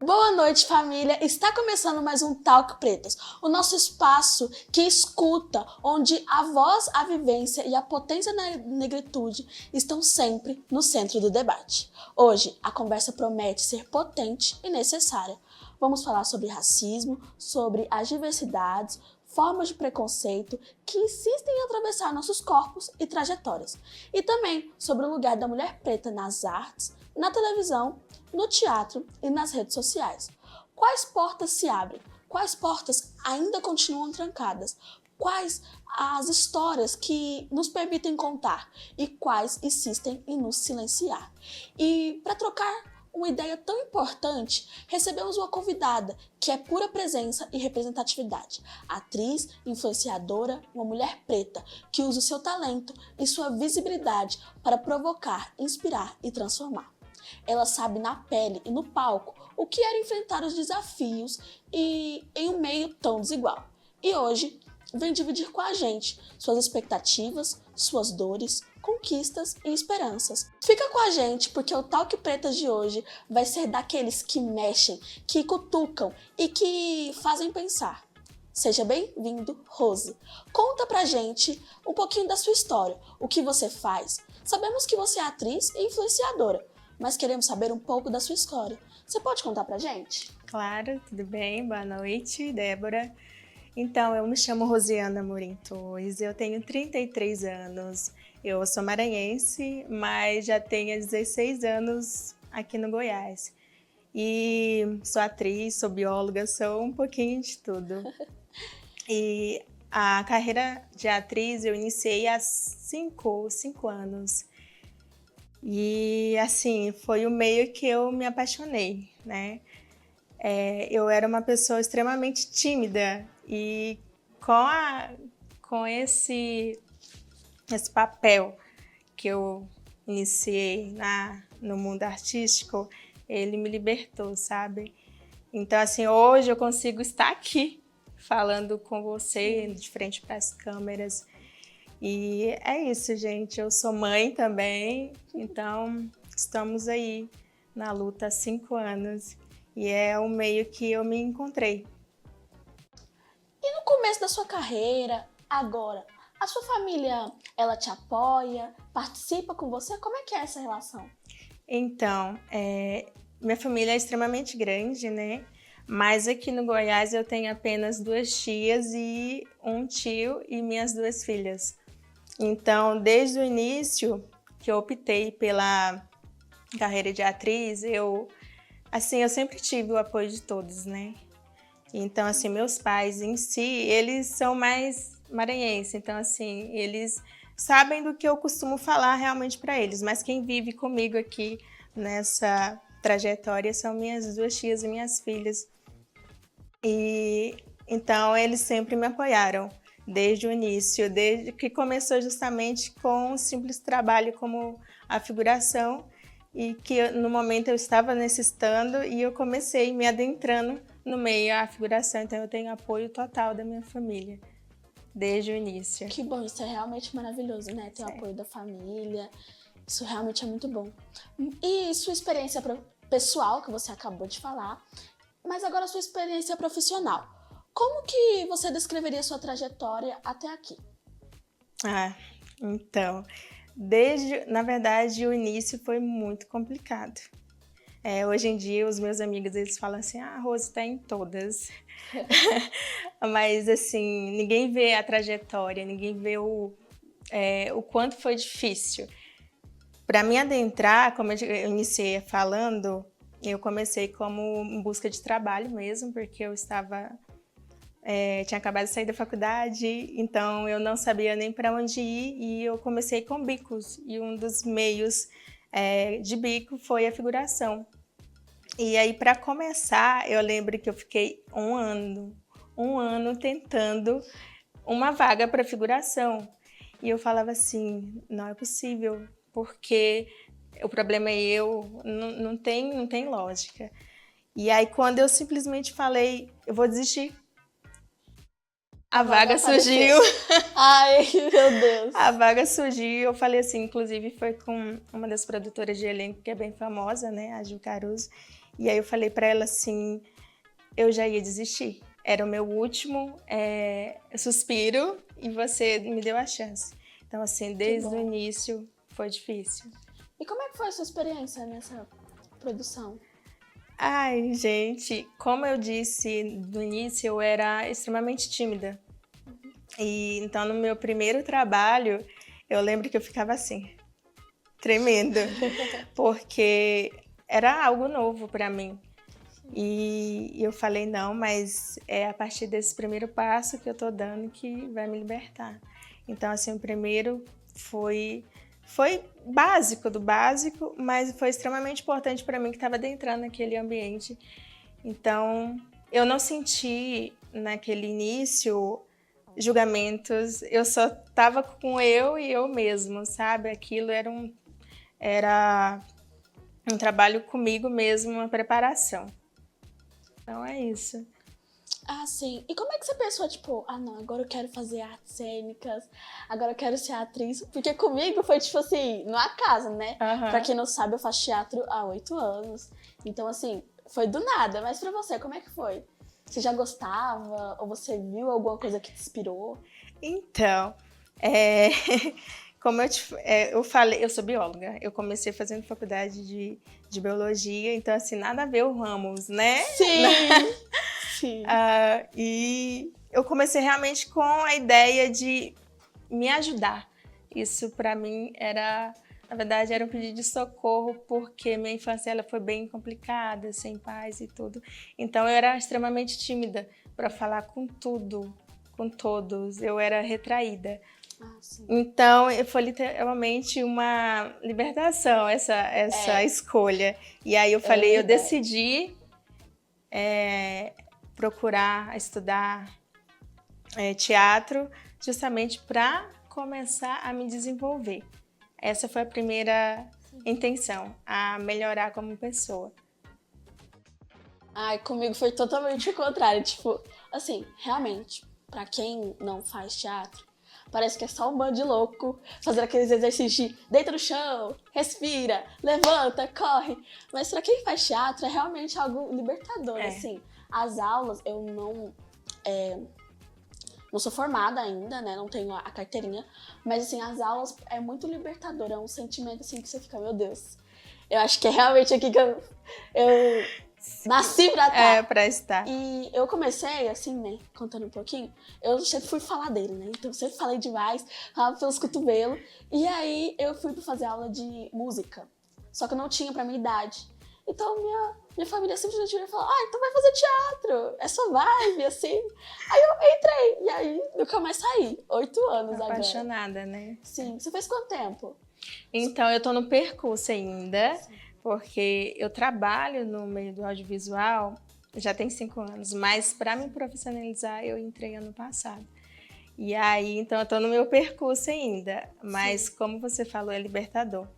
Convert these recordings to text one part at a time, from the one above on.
Boa noite, família! Está começando mais um Talk Pretas, o nosso espaço que escuta, onde a voz, a vivência e a potência da negritude estão sempre no centro do debate. Hoje, a conversa promete ser potente e necessária. Vamos falar sobre racismo, sobre as diversidades, formas de preconceito que insistem em atravessar nossos corpos e trajetórias. E também sobre o lugar da mulher preta nas artes, na televisão, no teatro e nas redes sociais. Quais portas se abrem? Quais portas ainda continuam trancadas? Quais as histórias que nos permitem contar e quais insistem em nos silenciar? E para trocar uma ideia tão importante, recebemos uma convidada que é pura presença e representatividade. Atriz, influenciadora, uma mulher preta que usa o seu talento e sua visibilidade para provocar, inspirar e transformar. Ela sabe na pele e no palco o que era enfrentar os desafios e em um meio tão desigual. E hoje vem dividir com a gente suas expectativas, suas dores, conquistas e esperanças. Fica com a gente porque o Talk Pretas de hoje vai ser daqueles que mexem, que cutucam e que fazem pensar. Seja bem-vindo, Rose. Conta pra gente um pouquinho da sua história, o que você faz. Sabemos que você é atriz e influenciadora, mas queremos saber um pouco da sua história. Você pode contar pra gente? Claro, tudo bem? Boa noite, Débora. Então, eu me chamo Rosiana Amorim Torres, eu tenho 33 anos, eu sou maranhense, mas já tenho 16 anos aqui no Goiás. E sou atriz, sou bióloga, sou um pouquinho de tudo. E a carreira de atriz eu iniciei há 5 anos. E assim, foi o meio que eu me apaixonei, né? Eu era uma pessoa extremamente tímida e com esse papel que eu iniciei no mundo artístico, ele me libertou, sabe? Então, assim, hoje eu consigo estar aqui falando com você, de frente para as câmeras. E é isso, gente. Eu sou mãe também, então estamos aí na luta há 5 anos. E é o meio que eu me encontrei. E no começo da sua carreira, agora, a sua família, ela te apoia, participa com você? Como é que é essa relação? Então, minha família é extremamente grande, né? Mas aqui no Goiás eu tenho apenas 2 tias e um tio e minhas 2 filhas. Então, desde o início que eu optei pela carreira de atriz, eu sempre tive o apoio de todos, né? Então, assim, meus pais em si, eles são mais maranhenses, então, assim, eles sabem do que eu costumo falar realmente para eles, mas quem vive comigo aqui nessa trajetória são minhas 2 tias e minhas filhas. E então, eles sempre me apoiaram. Desde o início, desde que começou justamente com um simples trabalho como a figuração e que no momento eu estava necessitando e eu comecei me adentrando no meio da figuração, então eu tenho apoio total da minha família, desde o início. Que bom, isso é realmente maravilhoso, né? Ter o apoio da família, isso realmente é muito bom. E sua experiência pessoal, que você acabou de falar, mas agora a sua experiência profissional. Como que você descreveria sua trajetória até aqui? Então, na verdade, o início foi muito complicado. Hoje em dia, os meus amigos, eles falam assim, a Rose está em todas. Mas, assim, ninguém vê a trajetória, ninguém vê o quanto foi difícil. Para mim adentrar, como eu iniciei falando, eu comecei como em busca de trabalho mesmo, porque eu tinha acabado de sair da faculdade, então eu não sabia nem para onde ir e eu comecei com bicos. E um dos meios de bico foi a figuração. E aí, para começar, eu lembro que eu fiquei um ano tentando uma vaga para figuração. E eu falava assim, não é possível, porque o problema é não tem lógica. E aí, quando eu simplesmente falei, eu vou desistir, a vaga surgiu. Ai, meu Deus. A vaga surgiu, eu falei assim, inclusive foi com uma das produtoras de elenco que é bem famosa, né, a Gil Caruso. E aí eu falei para ela assim, eu já ia desistir. Era o meu último suspiro e você me deu a chance. Então, assim, desde o início foi difícil. E como é que foi a sua experiência nessa produção? Ai, gente, como eu disse no início, eu era extremamente tímida. E então, no meu primeiro trabalho, eu lembro que eu ficava assim, tremendo, porque era algo novo para mim. E eu falei, não, mas é a partir desse primeiro passo que eu tô dando que vai me libertar. Então, assim, o primeiro foi básico do básico, mas foi extremamente importante para mim que estava adentrando naquele ambiente. Então, eu não senti naquele início julgamentos, eu só estava com eu e eu mesmo, sabe? Aquilo era um trabalho comigo mesmo, uma preparação. Então é isso. Ah, sim. E como é que você pensou, tipo, não, agora eu quero fazer artes cênicas, agora eu quero ser atriz? Porque comigo foi, tipo assim, no acaso, né? Uhum. Pra quem não sabe, eu faço teatro há 8 anos. Então, assim, foi do nada. Mas pra você, como é que foi? Você já gostava? Ou você viu alguma coisa que te inspirou? Então, como eu falei, eu sou bióloga. Eu comecei fazendo faculdade de biologia, então, assim, nada a ver o ramos, né? Sim! Sim. E eu comecei realmente com a ideia de me ajudar. Isso, para mim, na verdade, era um pedido de socorro, porque minha infância ela foi bem complicada, sem pais e tudo. Então, eu era extremamente tímida para falar com tudo, com todos. Eu era retraída. Então, foi literalmente uma libertação essa escolha. E aí eu falei, eu decidi procurar estudar teatro justamente para começar a me desenvolver. Essa foi a primeira intenção, a melhorar como pessoa. Ai, comigo foi totalmente o contrário. Tipo, assim, realmente, pra quem não faz teatro, parece que é só um bando de louco fazer aqueles exercícios de deita no chão, respira, levanta, corre. Mas pra quem faz teatro é realmente algo libertador, assim. As aulas, eu não sou formada ainda, né? Não tenho a carteirinha. Mas, assim, as aulas é muito libertador. É um sentimento, assim, que você fica, meu Deus. Eu acho que é realmente aqui que eu nasci pra estar. Pra estar. E eu comecei, assim, né, contando um pouquinho, eu sempre fui faladeira, né? Então eu sempre falei demais, falava pelos cotovelos. E aí eu fui pra fazer aula de música. Só que eu não tinha pra minha idade. Então minha família simplesmente me falou, então vai fazer teatro, é sua vibe, assim. Aí eu entrei, e aí nunca mais saí. 8 anos agora. Apaixonada, né? Sim. Você fez quanto tempo? Então, eu tô no percurso ainda. Sim. Porque eu trabalho no meio do audiovisual já tem 5 anos, mas para me profissionalizar eu entrei ano passado. E aí, então eu tô no meu percurso ainda, mas sim, como você falou, é libertador.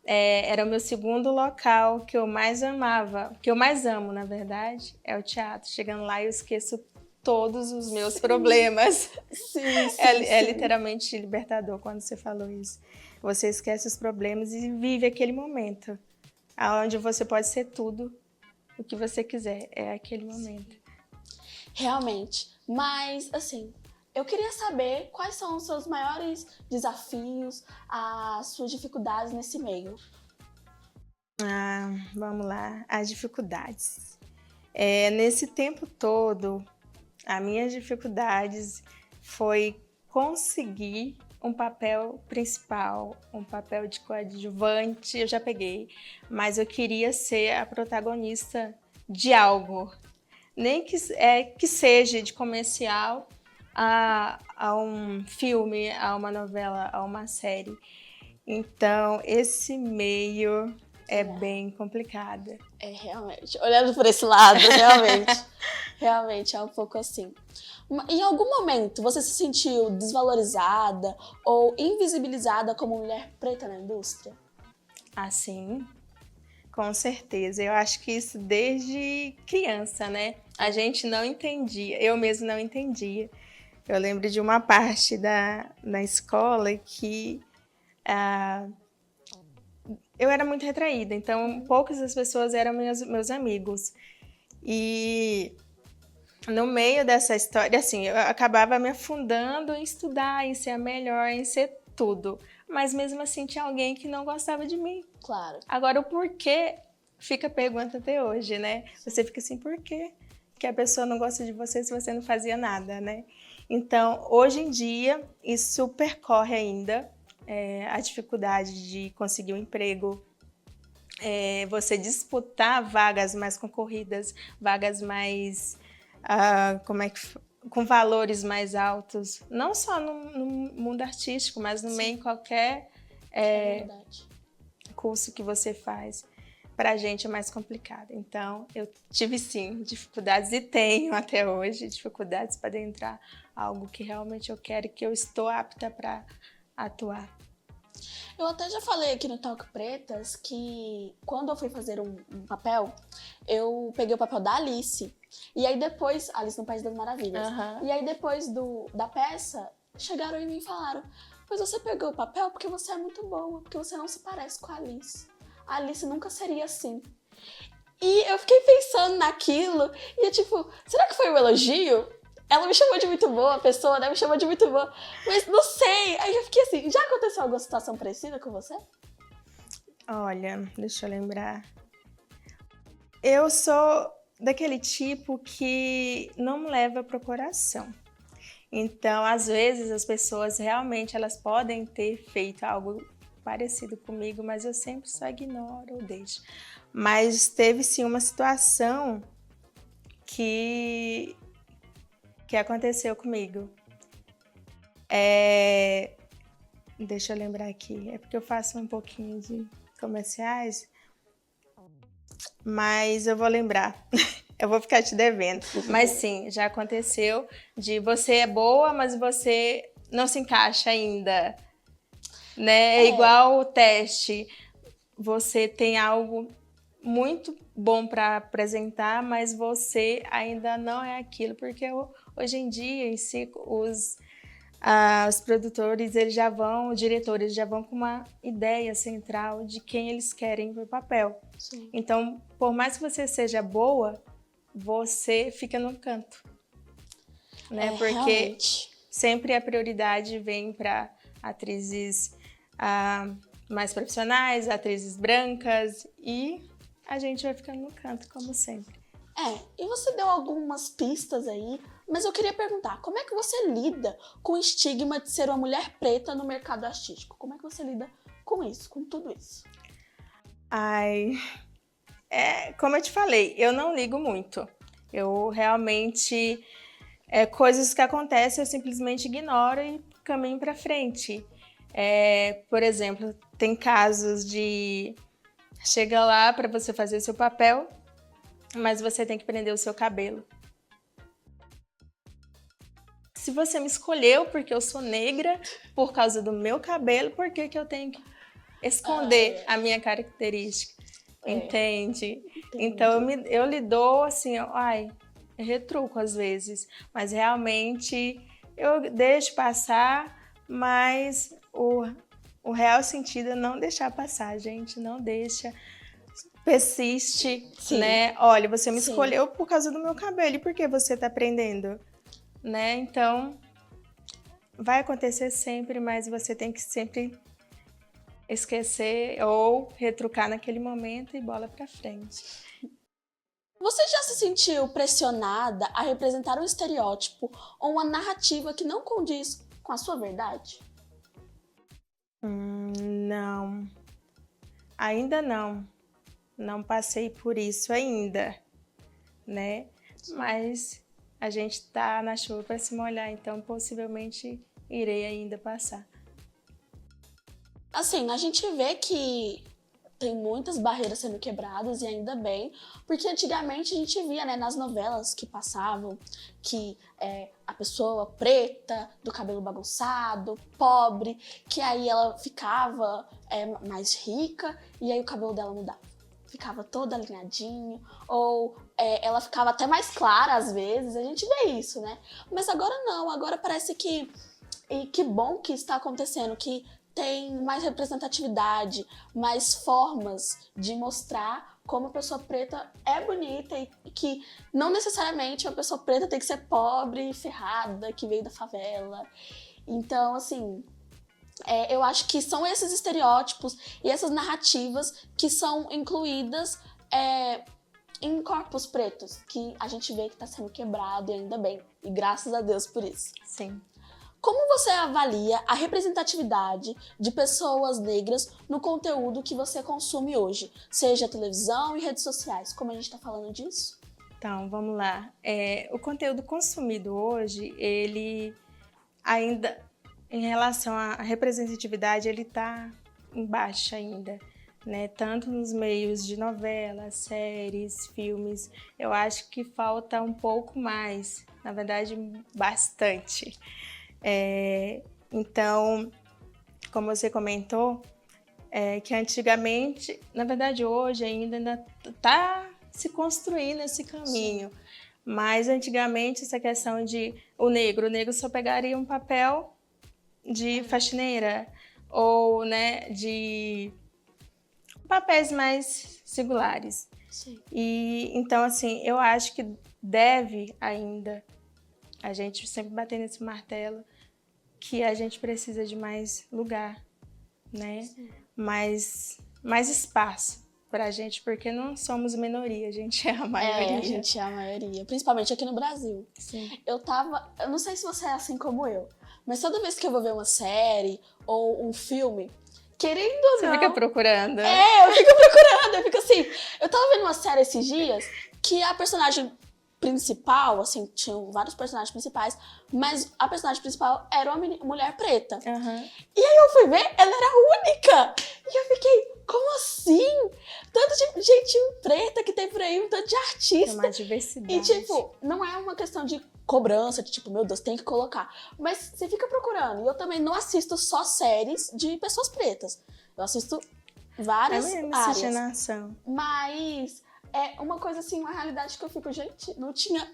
Era o meu segundo local que eu mais amava, que eu mais amo, na verdade, é o teatro. Chegando lá eu esqueço todos os meus sim, problemas. Sim, sim, é literalmente libertador quando você falou isso. Você esquece os problemas e vive aquele momento. Onde você pode ser tudo o que você quiser, é aquele momento. Realmente, mas assim, eu queria saber quais são os seus maiores desafios, as suas dificuldades nesse meio. Vamos lá, as dificuldades. Nesse tempo todo, as minhas dificuldades foi conseguir um papel principal, um papel de coadjuvante, eu já peguei, mas eu queria ser a protagonista de algo, nem que seja de comercial a um filme, a uma novela, a uma série. Então, esse meio é bem complicado. Realmente, olhando por esse lado, realmente é um pouco assim. Em algum momento você se sentiu desvalorizada ou invisibilizada como mulher preta na indústria? Sim, com certeza. Eu acho que isso desde criança, né? A gente não entendia, eu mesmo não entendia. Eu lembro de uma parte na escola que eu era muito retraída, então poucas das pessoas eram meus amigos. E no meio dessa história, assim, eu acabava me afundando em estudar, em ser a melhor, em ser tudo. Mas mesmo assim tinha alguém que não gostava de mim. Claro. Agora, o porquê fica a pergunta até hoje, né? Você fica assim, por quê que a pessoa não gosta de você se você não fazia nada, né? Então, hoje em dia, isso percorre ainda a dificuldade de conseguir um emprego, você disputar vagas mais concorridas, vagas mais, com valores mais altos, não só no mundo artístico, mas no meio em qualquer Verdade. curso que você faz. Para a gente é mais complicado. Então, eu tive sim dificuldades e tenho até hoje dificuldades para adentrar algo que realmente eu quero e que eu estou apta para atuar. Eu até já falei aqui no Talk Pretas que quando eu fui fazer um papel, eu peguei o papel da Alice. E aí depois, Alice no País das Maravilhas. Uhum. E aí depois da peça, chegaram em mim e falaram: pois você pegou o papel porque você é muito boa, porque você não se parece com a Alice. A Alice nunca seria assim. E eu fiquei pensando naquilo e eu tipo, será que foi um elogio? Ela me chamou de muito boa, a pessoa, né, me chamou de muito boa. Mas não sei. Aí eu fiquei assim, já aconteceu alguma situação parecida com você? Olha, deixa eu lembrar. Eu sou daquele tipo que não leva pro coração. Então, às vezes, as pessoas realmente elas podem ter feito algo parecido comigo, mas eu sempre só ignoro ou deixo. Mas teve sim uma situação que aconteceu comigo. Deixa eu lembrar aqui. É porque eu faço um pouquinho de comerciais, mas eu vou lembrar. Eu vou ficar te devendo. Mas sim, já aconteceu de você é boa, mas você não se encaixa ainda. Né? É igual o teste. Você tem algo muito bom para apresentar, mas você ainda não é aquilo, porque hoje em dia em si, os produtores, os diretores já vão com uma ideia central de quem eles querem para o papel. Sim. Então, por mais que você seja boa, você fica num canto, né? Porque realmente. sempre a prioridade vem para atrizes mais profissionais, atrizes brancas, e a gente vai ficando no canto, como sempre. E você deu algumas pistas aí, mas eu queria perguntar, como é que você lida com o estigma de ser uma mulher preta no mercado artístico? Como é que você lida com isso, com tudo isso? Como eu te falei, eu não ligo muito. Eu realmente, coisas que acontecem, eu simplesmente ignoro e caminho para frente. Por exemplo, tem casos de chega lá para você fazer o seu papel, mas você tem que prender o seu cabelo. Se você me escolheu porque eu sou negra, por causa do meu cabelo, por que eu tenho que esconder a minha característica? Entende? Então eu lido assim, eu retruco às vezes, mas realmente eu deixo passar, mas o real sentido é não deixar passar, gente, não deixa, persiste, Sim. né? Olha, você me Sim. escolheu por causa do meu cabelo, e por que você tá prendendo? Né? Então, vai acontecer sempre, mas você tem que sempre esquecer ou retrucar naquele momento e bola pra frente. Você já se sentiu pressionada a representar um estereótipo ou uma narrativa que não condiz com a sua verdade? Não. Ainda não. Não passei por isso ainda, né? Mas a gente tá na chuva para se molhar, então possivelmente irei ainda passar. Assim, a gente vê que tem muitas barreiras sendo quebradas e ainda bem, porque antigamente a gente via, né, nas novelas que passavam que a pessoa preta, do cabelo bagunçado, pobre, que aí ela ficava mais rica e aí o cabelo dela mudava. Ficava todo alinhadinho, ou ela ficava até mais clara às vezes, a gente vê isso, né? Mas agora não, agora parece que... E que bom que está acontecendo, que tem mais representatividade, mais formas de mostrar como a pessoa preta é bonita e que não necessariamente uma pessoa preta tem que ser pobre, ferrada, que veio da favela. Então, assim, eu acho que são esses estereótipos e essas narrativas que são incluídas em corpos pretos, que a gente vê que está sendo quebrado e ainda bem. E graças a Deus por isso. Sim. Como você avalia a representatividade de pessoas negras no conteúdo que você consome hoje? Seja televisão e redes sociais. Como a gente está falando disso? Então, vamos lá. O conteúdo consumido hoje, ele ainda, em relação à representatividade, ele está em baixa ainda, né? Tanto nos meios de novelas, séries, filmes. Eu acho que falta um pouco mais, na verdade, bastante. Então, como você comentou, que antigamente, na verdade hoje ainda está se construindo esse caminho, mas antigamente essa questão de o negro só pegaria um papel de faxineira ou, né, de papéis mais singulares. Sim. E então, assim, eu acho que deve ainda a gente sempre bater nesse martelo que a gente precisa de mais lugar, né? Sim. Mais espaço pra gente, porque não somos minoria, a gente é a maioria. A gente é a maioria, principalmente aqui no Brasil. Sim. Eu não sei se você é assim como eu, mas toda vez que eu vou ver uma série ou um filme, querendo ou não... Você fica procurando. Eu fico procurando, eu fico assim... Eu tava vendo uma série esses dias que a personagem principal, assim, tinham vários personagens principais, mas a personagem principal era uma mulher preta. Uhum. E aí eu fui ver, ela era única! E eu fiquei, como assim? Tanto de gente preta que tem por aí, um tanto de artista. É uma diversidade. E, tipo, não é uma questão de cobrança, de tipo, meu Deus, tem que colocar. Mas você fica procurando. E eu também não assisto só séries de pessoas pretas. Eu assisto várias áreas. Miscigenação. Mas é uma coisa assim, uma realidade que eu fico, gente, não tinha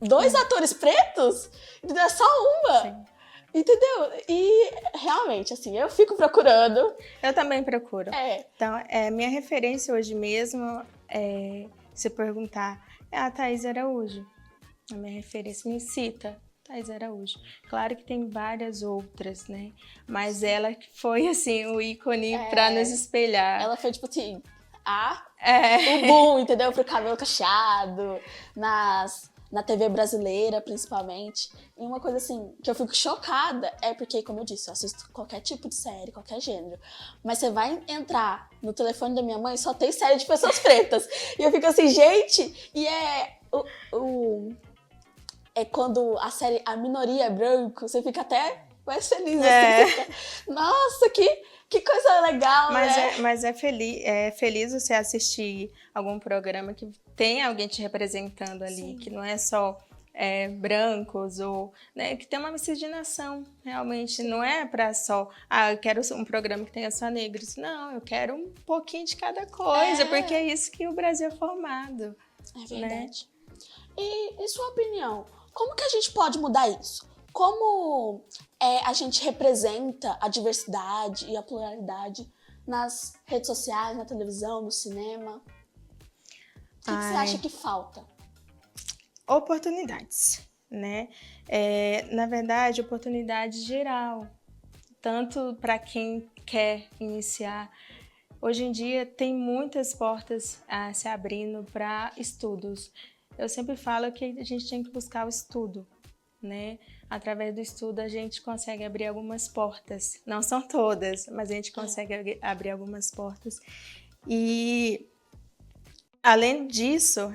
2 atores pretos? É só uma. Sim. Entendeu? E realmente, assim, eu fico procurando. Eu também procuro. É. Então, minha referência hoje mesmo, se perguntar, é a Thaís Araújo. A minha referência me cita Thaís Araújo. Claro que tem várias outras, né? Mas ela que foi, assim, o ícone para nos espelhar. Ela foi, tipo assim, o boom, entendeu? Pro cabelo cacheado, na TV brasileira, principalmente. E uma coisa, assim, que eu fico chocada é porque, como eu disse, eu assisto qualquer tipo de série, qualquer gênero. Mas você vai entrar no telefone da minha mãe, só tem série de pessoas pretas. E eu fico assim, gente, e é quando a série A Minoria é Branco, você fica até mais feliz, assim. Fica, nossa, que coisa legal, né? Mas é feliz você assistir algum programa que tem alguém te representando ali, sim, que não é só brancos ou, né, que tem uma miscigenação, realmente. Sim. Não é para só, eu quero um programa que tenha só negros. Não, eu quero um pouquinho de cada coisa, porque é isso que o Brasil é formado. É verdade. Né? E em sua opinião, como que a gente pode mudar isso? Como a gente representa a diversidade e a pluralidade nas redes sociais, na televisão, no cinema? O que você acha que falta? Oportunidades, né? Na verdade, oportunidade geral, tanto para quem quer iniciar. Hoje em dia tem muitas portas se abrindo para estudos. Eu sempre falo que a gente tem que buscar o estudo, né? Através do estudo a gente consegue abrir algumas portas. Não são todas, mas a gente consegue abrir algumas portas. E além disso,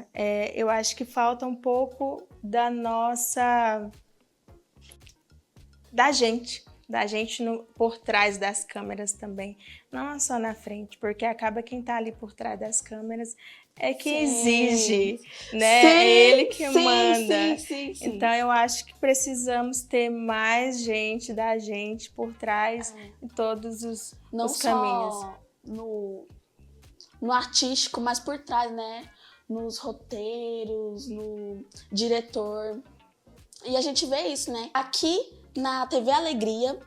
eu acho que falta um pouco da gente por trás das câmeras também, não só na frente, porque acaba quem está ali por trás das câmeras é que exige, né? É ele que manda. Sim. Então eu acho que precisamos ter mais gente da gente por trás de todos os caminhos. Não só no artístico, mas por trás, né? Nos roteiros, no diretor. E a gente vê isso, né? Aqui na TV Alegria,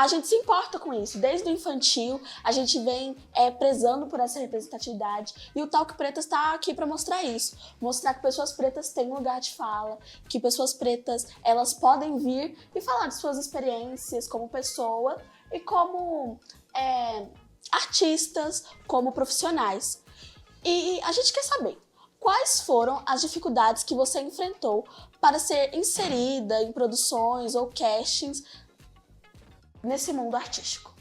a gente se importa com isso. Desde o infantil, a gente vem prezando por essa representatividade. E o Talk Pretas está aqui para mostrar isso. Mostrar que pessoas pretas têm lugar de fala, que pessoas pretas, elas podem vir e falar de suas experiências como pessoa e como artistas, como profissionais. E a gente quer saber, quais foram as dificuldades que você enfrentou para ser inserida em produções ou castings nesse mundo artístico?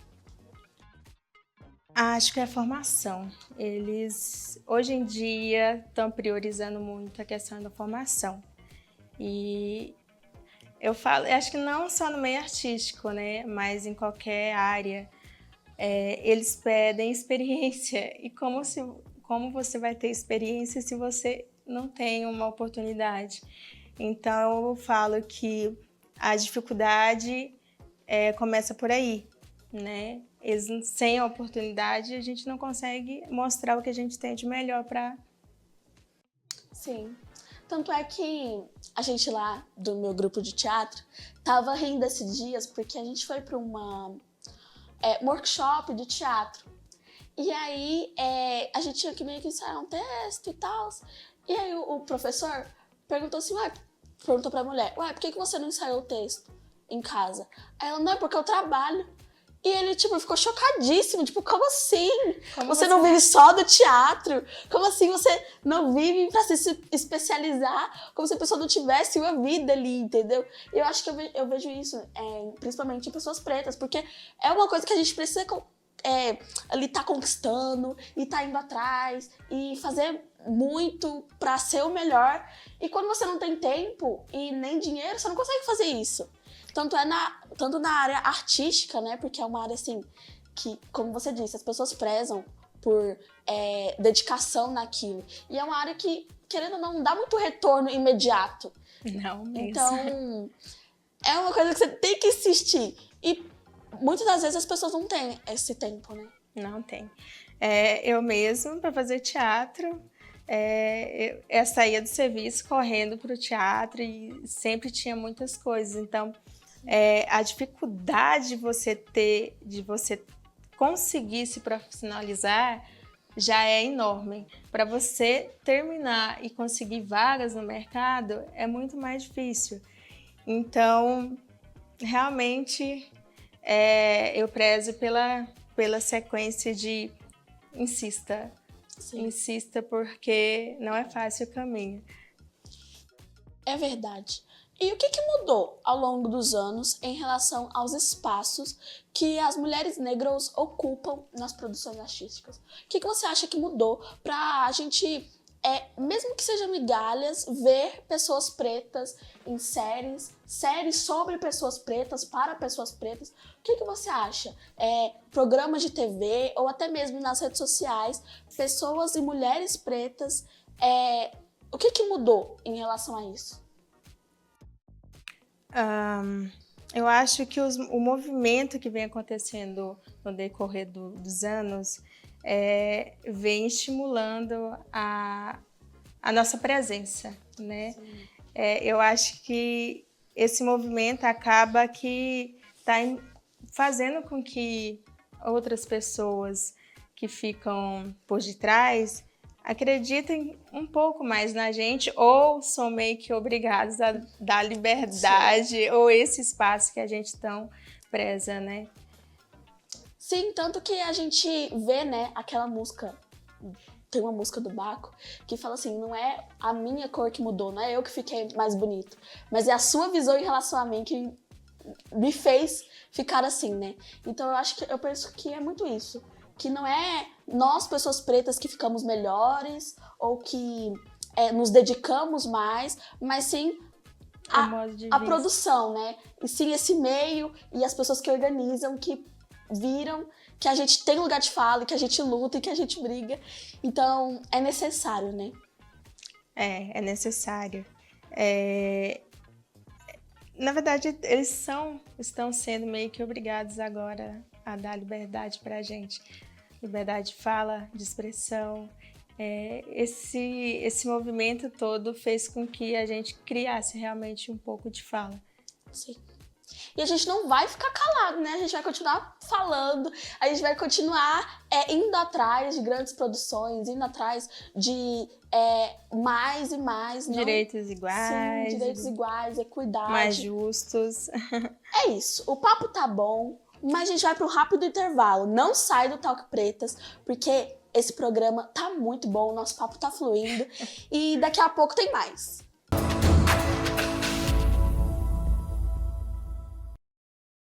Acho que é a formação. Eles, hoje em dia, estão priorizando muito a questão da formação. E eu acho que não só no meio artístico, né? Mas em qualquer área, eles pedem experiência. E como você vai ter experiência se você não tem uma oportunidade? Então, eu falo que a dificuldade começa por aí, né? Sem a oportunidade, a gente não consegue mostrar o que a gente tem de melhor para... Sim. Tanto é que a gente lá do meu grupo de teatro tava rindo esses dias porque a gente foi para um workshop de teatro. E aí a gente tinha que meio que ensaiar um texto e tal. E aí o professor perguntou assim, perguntou pra mulher, por que você não ensaiou o texto em casa? Aí ela, não, é porque eu trabalho. E ele, ficou chocadíssimo, como assim? Você não vive só do teatro? Como assim você não vive pra se especializar? Como se a pessoa não tivesse uma vida ali, entendeu? Eu acho que eu vejo isso, principalmente em pessoas pretas, porque é uma coisa que a gente precisa ali tá conquistando e tá indo atrás e fazer muito pra ser o melhor. E quando você não tem tempo e nem dinheiro, você não consegue fazer isso. Tanto na área artística, né? Porque é uma área, assim, que, como você disse, as pessoas prezam por dedicação naquilo. E é uma área que, querendo ou não, dá muito retorno imediato. Não mesmo. Então, é uma coisa que você tem que insistir. E muitas das vezes as pessoas não têm esse tempo, né? Não tem. Eu mesmo, para fazer teatro, eu saía do serviço correndo para o teatro e sempre tinha muitas coisas. Então, a dificuldade de você conseguir se profissionalizar já é enorme. Para você terminar e conseguir vagas no mercado, é muito mais difícil. Então, realmente, eu prezo pela sequência de insista. Sim. Insista, porque não é fácil o caminho. É verdade. E o que mudou ao longo dos anos em relação aos espaços que as mulheres negras ocupam nas produções artísticas? O que você acha que mudou para a gente, mesmo que sejam migalhas, ver pessoas pretas em séries sobre pessoas pretas, para pessoas pretas? O que você acha? Programas de TV ou até mesmo nas redes sociais, pessoas e mulheres pretas, o que mudou em relação a isso? Eu acho que o movimento que vem acontecendo no decorrer dos anos vem estimulando a nossa presença, né? Eu acho que esse movimento acaba que está fazendo com que outras pessoas que ficam por detrás acreditem um pouco mais na gente ou são meio que obrigados a dar liberdade. Sim. Ou esse espaço que a gente tão preza, né? Sim, tanto que a gente vê, né, aquela música, tem uma música do Baco que fala assim, não é a minha cor que mudou, não é eu que fiquei mais bonito, mas é a sua visão em relação a mim que me fez ficar assim, né? Então eu penso que é muito isso. Que não é nós, pessoas pretas, que ficamos melhores ou que nos dedicamos mais, mas sim a produção, né? E sim esse meio e as pessoas que organizam, que viram que a gente tem lugar de fala, que a gente luta e que a gente briga. Então, é necessário, né? É necessário. Na verdade, eles estão sendo meio que obrigados agora a dar liberdade pra gente. Liberdade de fala, de expressão. Esse movimento todo fez com que a gente criasse realmente um pouco de fala. Sim. E a gente não vai ficar calado, né? A gente vai continuar falando, a gente vai continuar indo atrás de grandes produções, indo atrás de mais e mais. Direitos iguais. Sim, direitos iguais, equidade. Mais justos. É isso, o papo tá bom, mas a gente vai para um rápido intervalo. Não sai do Talk Pretas, porque esse programa tá muito bom, o nosso papo tá fluindo e daqui a pouco tem mais.